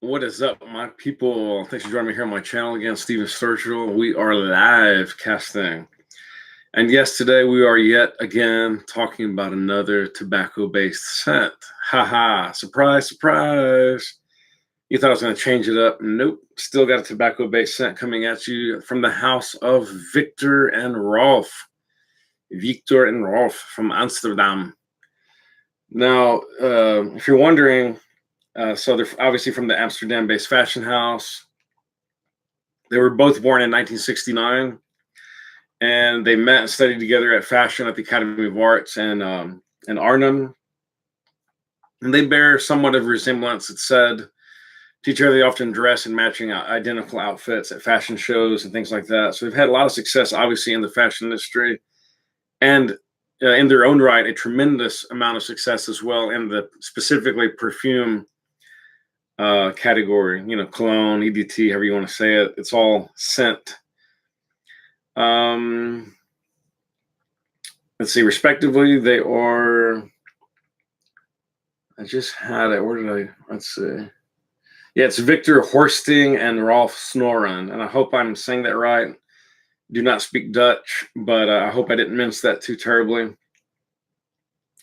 What is up, my people? Thanks for joining me here on my channel again, Steven Sturgill. We are live casting. And yes, today we are yet again talking about another tobacco-based scent. Haha, surprise, surprise. You thought I was going to change it up. Nope, still got a tobacco-based scent coming at you from the house of Viktor and Rolf. Viktor and Rolf from Amsterdam. Now, if you're wondering, so they're obviously from the Amsterdam-based fashion house. They were both born in 1969, and they met and studied together at fashion at the Academy of Arts in Arnhem. And they bear somewhat of a resemblance, it's said, to each other. They often dress in matching identical outfits at fashion shows and things like that. So they've had a lot of success, obviously, in the fashion industry, and in their own right, a tremendous amount of success as well in the specifically perfume category, cologne, EDT, however you want to say it. It's all scent. Let's see, respectively, they are, I just had it. Where did let's see. Yeah, it's Viktor Horsting and Rolf Snoren. And I hope I'm saying that right. Do not speak Dutch, but I hope I didn't mince that too terribly.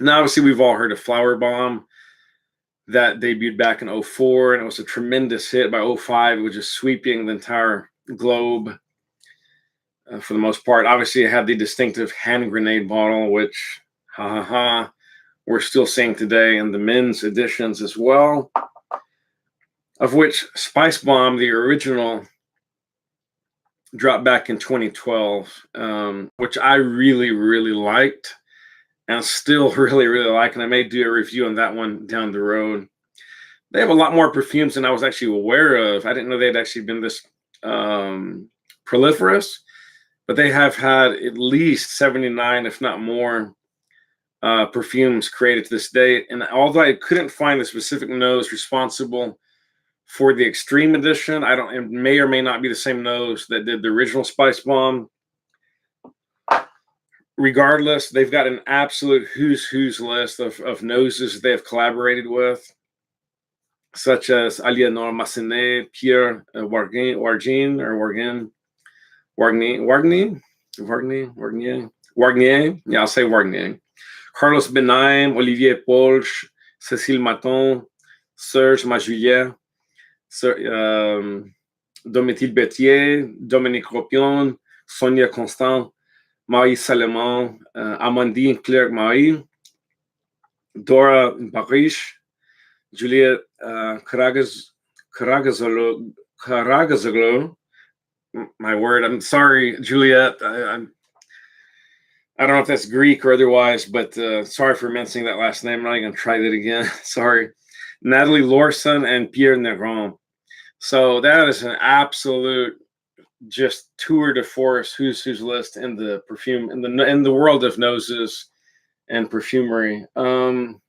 Now, obviously, we've all heard of Flower Bomb. That debuted back in 2004, and it was a tremendous hit. By 2005, it was just sweeping the entire globe for the most part. Obviously, it had the distinctive hand grenade bottle, which, we're still seeing today in the men's editions as well, of which Spicebomb, the original, dropped back in 2012, which I really, really liked. And still really, really like, and I may do a review on that one down the road. They have a lot more perfumes than I was actually aware of. I didn't know they'd actually been this proliferous, but they have had at least 79, if not more, perfumes created to this date. And although I couldn't find the specific nose responsible for the Extreme edition, it may or may not be the same nose that did the original Spicebomb. Regardless, they've got an absolute who's list of noses they have collaborated with, such as Aliénor Massenet, Pierre Wargin, yeah, I'll say Wargnier, Carlos Benaim, Olivier Polch, Cécile Maton, Serge Majuliet, Domitille Bettier, Dominique Ropion, Sonia Constant, Marie Salomon, Amandine Clerc-Marie, Dora Barish, Juliette Karagazoglu. My word, I'm sorry, Juliette. I don't know if that's Greek or otherwise, but sorry for mincing that last name. I'm not even going to try that again. Sorry. Natalie Lorson and Pierre Negron. So that is an absolute just tour de force who's list in the perfume in the world of noses and perfumery. Grab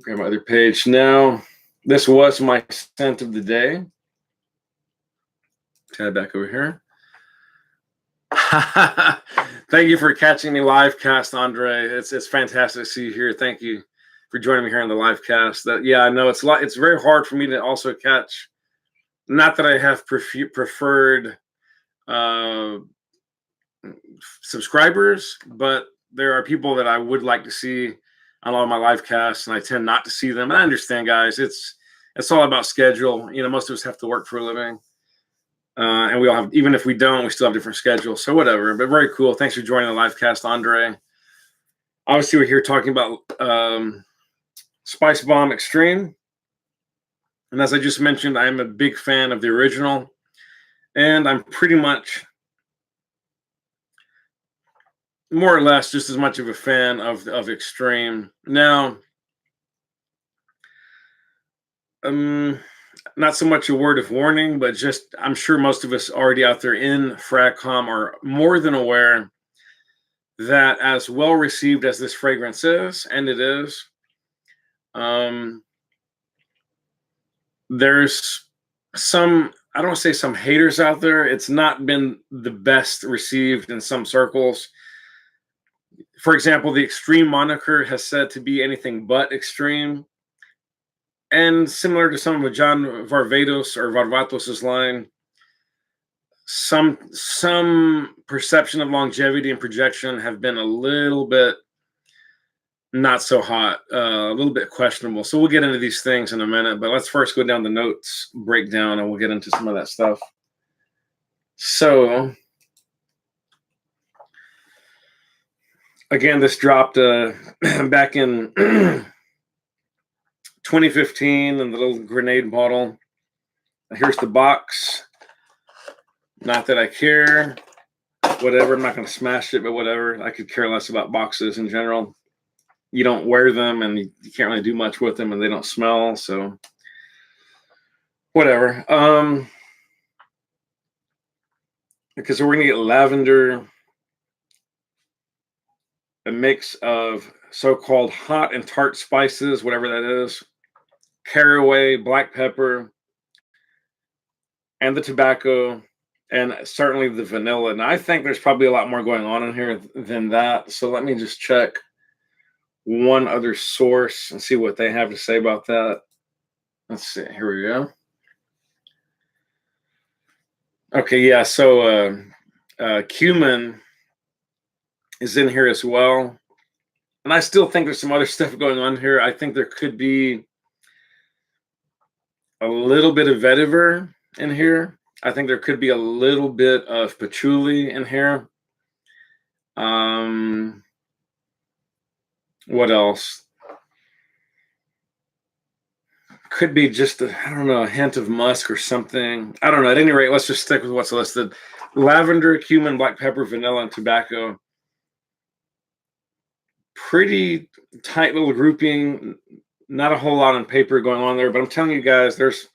my other page now. This was my scent of the day. Tab back over here. Thank you for catching me live cast, Andre. It's fantastic to see you here. Thank you for joining me here on the live cast. Yeah, I know it's very hard for me to also catch. Not that I have preferred subscribers, but there are people that I would like to see on all my live casts, and I tend not to see them. And I understand, guys. It's all about schedule. Most of us have to work for a living, and we all have. Even if we don't, we still have different schedules. So whatever. But very cool. Thanks for joining the live cast, Andre. Obviously, we're here talking about Spicebomb Extreme. And as I just mentioned, I'm a big fan of the original, and I'm pretty much, more or less, just as much of a fan of Extreme. Now, not so much a word of warning, but just I'm sure most of us already out there in FragCom are more than aware that as well received as this fragrance is, and it is, there's some, I don't want to say some haters out there. It's not been the best received in some circles. For example, the Extreme moniker has said to be anything but extreme. And similar to some of John Varvatos's line, some perception of longevity and projection have been a little bit not so hot, a little bit questionable. So we'll get into these things in a minute, but let's first go down the notes breakdown and we'll get into some of that stuff. So again, this dropped back in 2015 in the little grenade bottle. Here's the box. Not that I care. Whatever. I'm not going to smash it, but whatever. I could care less about boxes in general. You don't wear them, and you can't really do much with them, and they don't smell. So whatever. Because we're going to get lavender, a mix of so-called hot and tart spices, whatever that is, caraway, black pepper, and the tobacco, and certainly the vanilla. And I think there's probably a lot more going on in here than that. So let me just check one other source and see what they have to say about that. Let's see. Here we go. Okay, yeah. So cumin is in here as well. And I still think there's some other stuff going on here. I think there could be a little bit of vetiver in here. I think there could be a little bit of patchouli in here. What else? Could be just a hint of musk or something. I don't know. At any rate, let's just stick with what's listed. Lavender, cumin, black pepper, vanilla, and tobacco. Pretty tight little grouping. Not a whole lot on paper going on there, but I'm telling you guys, there's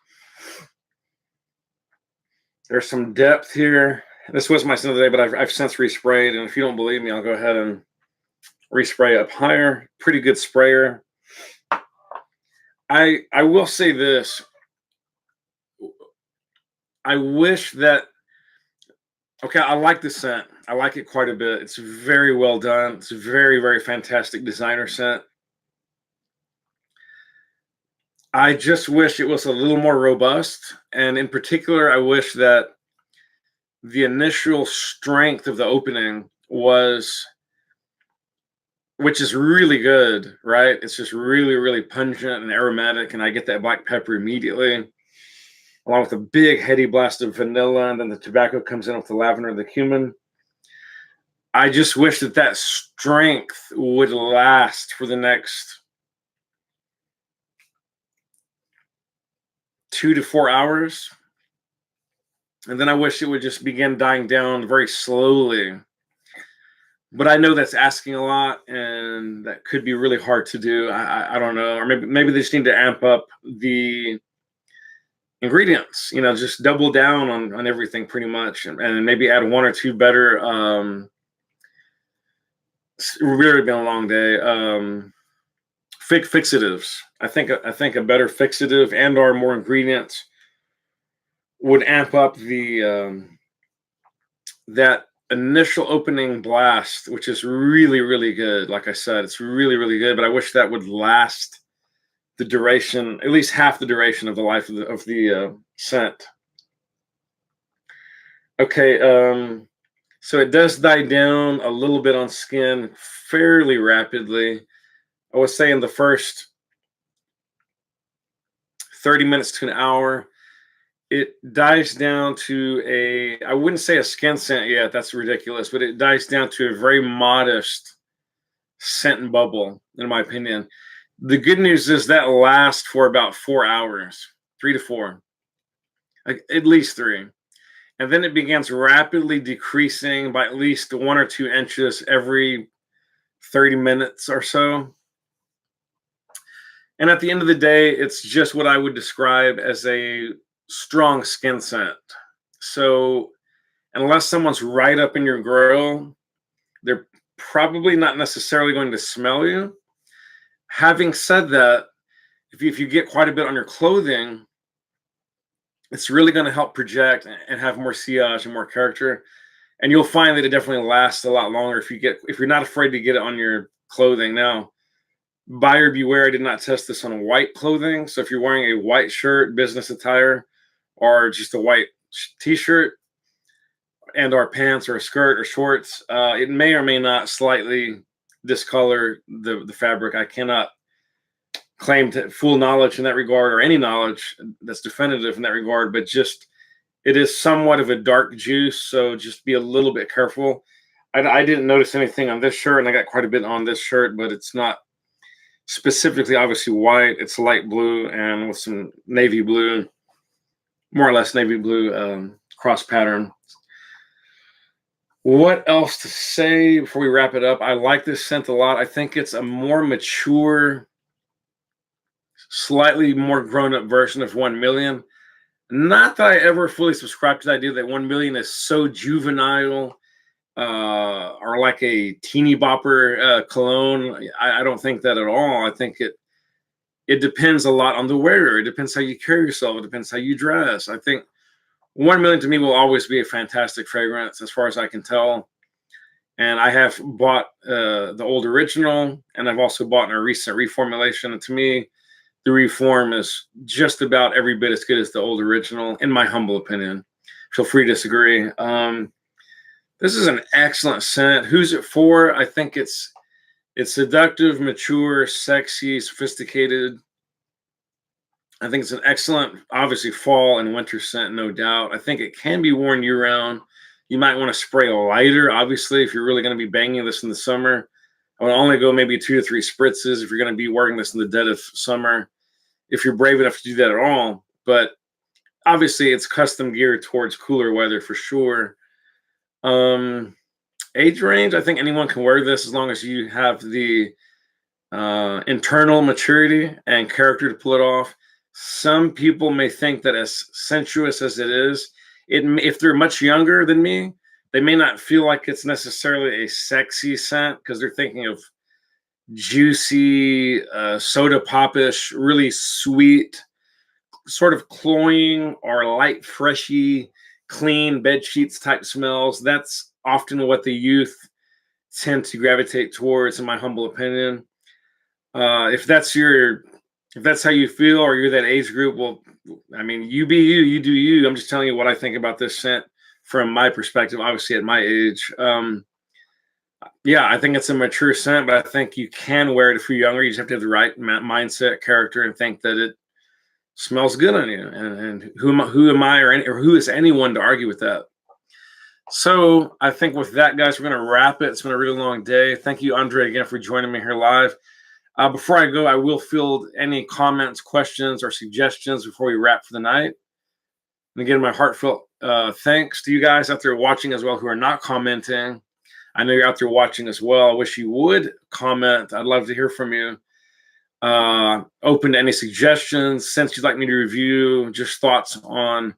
some depth here. This was my scent of the day, but I've since resprayed, and if you don't believe me, I'll go ahead and respray up higher. Pretty good sprayer. I will say this. I wish that, okay, I like the scent. I like it quite a bit. It's very well done. It's a very, very fantastic designer scent. I just wish it was a little more robust. And in particular, I wish that the initial strength of the opening was, which is really good, right? It's just really, really pungent and aromatic. And I get that black pepper immediately, along with a big heady blast of vanilla. And then the tobacco comes in with the lavender and the cumin. I just wish that strength would last for the next 2 to 4 hours. And then I wish it would just begin dying down very slowly. But I know that's asking a lot, and that could be really hard to do. I don't know. Or maybe they just need to amp up the ingredients, just double down on everything pretty much, and maybe add 1 or 2 better. It's really been a long day. Fixatives. I think a better fixative and or more ingredients would amp up the that initial opening blast, which is really, really good. Like I said, it's really, really good. But I wish that would last the duration, at least half the duration of the life of the scent. Okay, so it does die down a little bit on skin fairly rapidly. I would say in the first 30 minutes to an hour, it dies down to I wouldn't say a skin scent yet, that's ridiculous, but it dies down to a very modest scent and bubble, in my opinion. The good news is that lasts for about 4 hours, 3 to 4, like at least 3. And then it begins rapidly decreasing by at least 1 or 2 inches every 30 minutes or so. And at the end of the day, it's just what I would describe as a strong skin scent. So unless someone's right up in your grill, they're probably not necessarily going to smell you. Having said that, if you get quite a bit on your clothing, it's really going to help project and have more sillage and more character. And you'll find that it definitely lasts a lot longer if you're not afraid to get it on your clothing. Now, Buyer beware, I did not test this on white clothing. So if you're wearing a white shirt, business attire, or just a white t-shirt and or pants or a skirt or shorts, it may or may not slightly discolor the fabric. I cannot claim to full knowledge in that regard, or any knowledge that's definitive in that regard, but just it is somewhat of a dark juice, so just be a little bit careful. I didn't notice anything on this shirt, and I got quite a bit on this shirt, but it's not specifically obviously white. It's light blue and with some navy blue, more or less navy blue cross pattern. What else to say before we wrap it up? I like this scent a lot. I think it's a more mature, slightly more grown-up version of 1 Million. Not that I ever fully subscribe to the idea that 1 Million is so juvenile or like a teeny bopper cologne. I don't think that at all. I think it depends a lot on the wearer. It depends how you carry yourself. It depends how you dress. I think 1 Million to me will always be a fantastic fragrance as far as I can tell. And I have bought the old original, and I've also bought a recent reformulation. And to me, the reform is just about every bit as good as the old original, in my humble opinion. Feel free to disagree. This is an excellent scent. Who's it for? I think it's seductive, mature, sexy, sophisticated. I think it's an excellent, obviously, fall and winter scent, no doubt. I think it can be worn year-round. You might want to spray lighter, obviously, if you're really going to be banging this in the summer. I would only go maybe 2 to 3 spritzes if you're going to be wearing this in the dead of summer, if you're brave enough to do that at all. But obviously, it's custom geared towards cooler weather for sure. Age range, I think anyone can wear this as long as you have the internal maturity and character to pull it off. Some people may think that as sensuous as it is, if they're much younger than me, they may not feel like it's necessarily a sexy scent because they're thinking of juicy, soda popish, really sweet, sort of cloying or light, freshy, clean bed sheets type smells. That's often what the youth tend to gravitate towards, in my humble opinion. If that's how you feel, or you're that age group, well, I mean, you be you, you do you. I'm just telling you what I think about this scent from my perspective, obviously at my age. Yeah, I think it's a mature scent, but I think you can wear it if you're younger. You just have to have the right mindset, character, and think that it smells good on you. And who am I, or who is anyone to argue with that? So I think with that, guys, we're going to wrap it. It's been a really long day. Thank you, Andre, again, for joining me here live. Before I go, I will field any comments, questions, or suggestions before we wrap for the night. And again, my heartfelt thanks to you guys out there watching as well who are not commenting. I know you're out there watching as well. I wish you would comment. I'd love to hear from you. Open to any suggestions, scents you'd like me to review, just thoughts on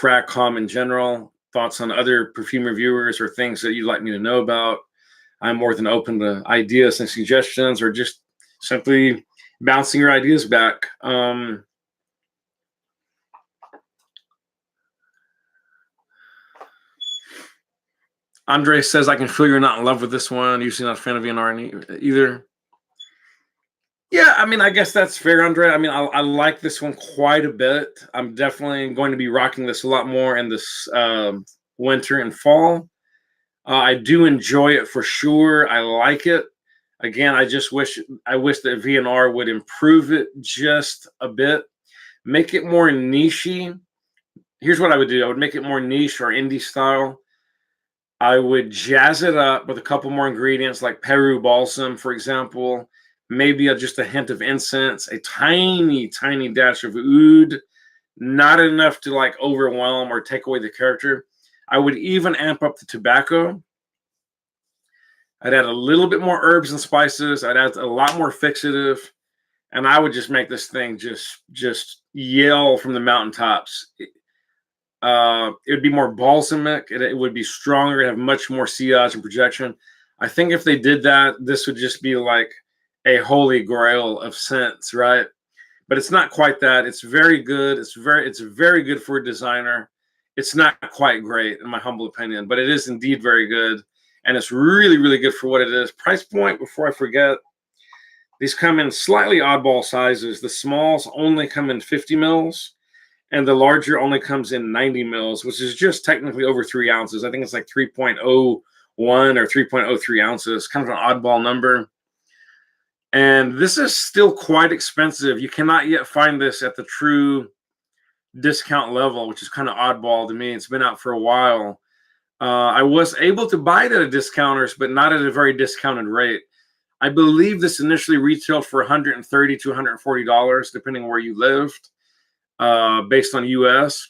FragCom in general, thoughts on other perfume reviewers, or things that you'd like me to know about. I'm more than open to ideas and suggestions, or just simply bouncing your ideas back. Andre says, I can feel you're not in love with this one. Usually not a fan of VNR either. Yeah, I mean, I guess that's fair, Andre. I mean, I like this one quite a bit. I'm definitely going to be rocking this a lot more in this winter and fall. I do enjoy it for sure. I like it. Again, I wish that VNR would improve it just a bit, make it more nichey. Here's what I would do. I would make it more niche or indie style. I would jazz it up with a couple more ingredients like Peru balsam, for example, maybe just a hint of incense, a tiny, tiny dash of oud, not enough to like overwhelm or take away the character. I would even amp up the tobacco. I'd add a little bit more herbs and spices. I'd add a lot more fixative, and I would just make this thing just yell from the mountaintops. It would be more balsamic. It would be stronger. It'd have much more sillage and projection. I think if they did that, this would just be like a holy grail of scents, right? But it's not quite that. It's very good. It's very good for a designer. It's not quite great, in my humble opinion, but it is indeed very good. And it's really, really good for what it is. Price point, before I forget, These come in slightly oddball sizes. The smalls only come in 50 mils, and the larger only comes in 90 mils, which is just technically over 3 ounces. I think it's like 3.01 or 3.03 ounces, kind of an oddball number. And this is still quite expensive. You cannot yet find this at the true discount level, which is kind of oddball to me. It's been out for a while. I was able to buy it at a discounters, but not at a very discounted rate. I believe this initially retailed for $130 to $140, depending where you lived, based on US.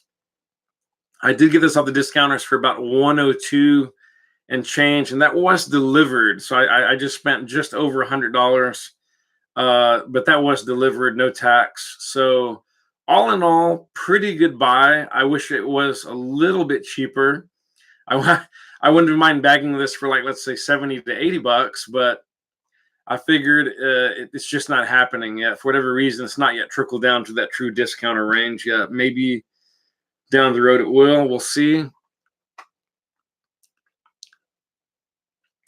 I did get this off the discounters for about $102 and change, and that was delivered. So I just spent just over $100, but that was delivered, no tax. So all in all, pretty good buy. I wish it was a little bit cheaper. I wouldn't mind bagging this for, like, let's say 70 to 80 bucks, but I figured it's just not happening yet. For whatever reason, it's not yet trickled down to that true discounter range yet. Maybe down the road it will. We'll see.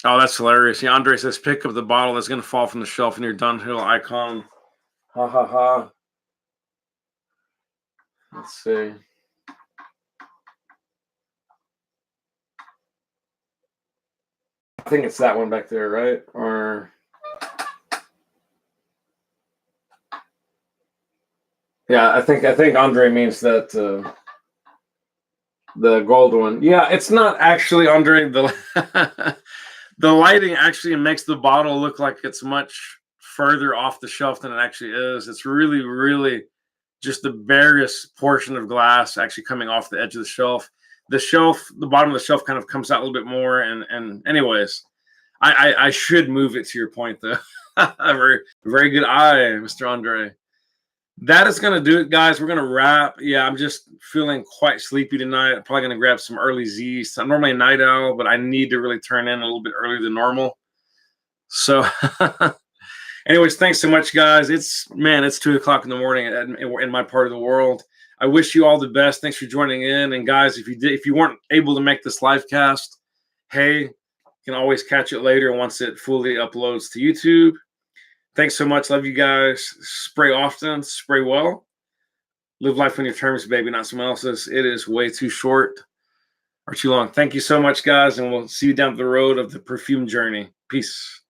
Oh, that's hilarious. Yeah, Andre says, pick up the bottle that's going to fall from the shelf in your Dunhill icon. Ha, ha, ha. Let's see. I think it's that one back there, right? Or... yeah, I think Andre means that the gold one. Yeah, it's not actually, Andre. The the lighting actually makes the bottle look like it's much further off the shelf than it actually is. It's really, really just the barest portion of glass actually coming off the edge of the shelf. The bottom of the shelf kind of comes out a little bit more. And anyways, I should move it, to your point, though. very, very good eye, Mr. Andre. That is going to do it, guys. We're going to wrap. Yeah, I'm just feeling quite sleepy tonight. I'm probably going to grab some early Z's. I'm normally a night owl, but I need to really turn in a little bit earlier than normal. So anyways, thanks so much, guys. It's 2 o'clock in the morning in my part of the world. I wish you all the best. Thanks for joining in. And guys, if you weren't able to make this live cast, hey, you can always catch it later once it fully uploads to YouTube. Thanks so much. Love you guys. Spray often, spray well. Live life on your terms, baby, not someone else's. It is way too short or too long. Thank you so much, guys, and we'll see you down the road of the perfume journey. Peace.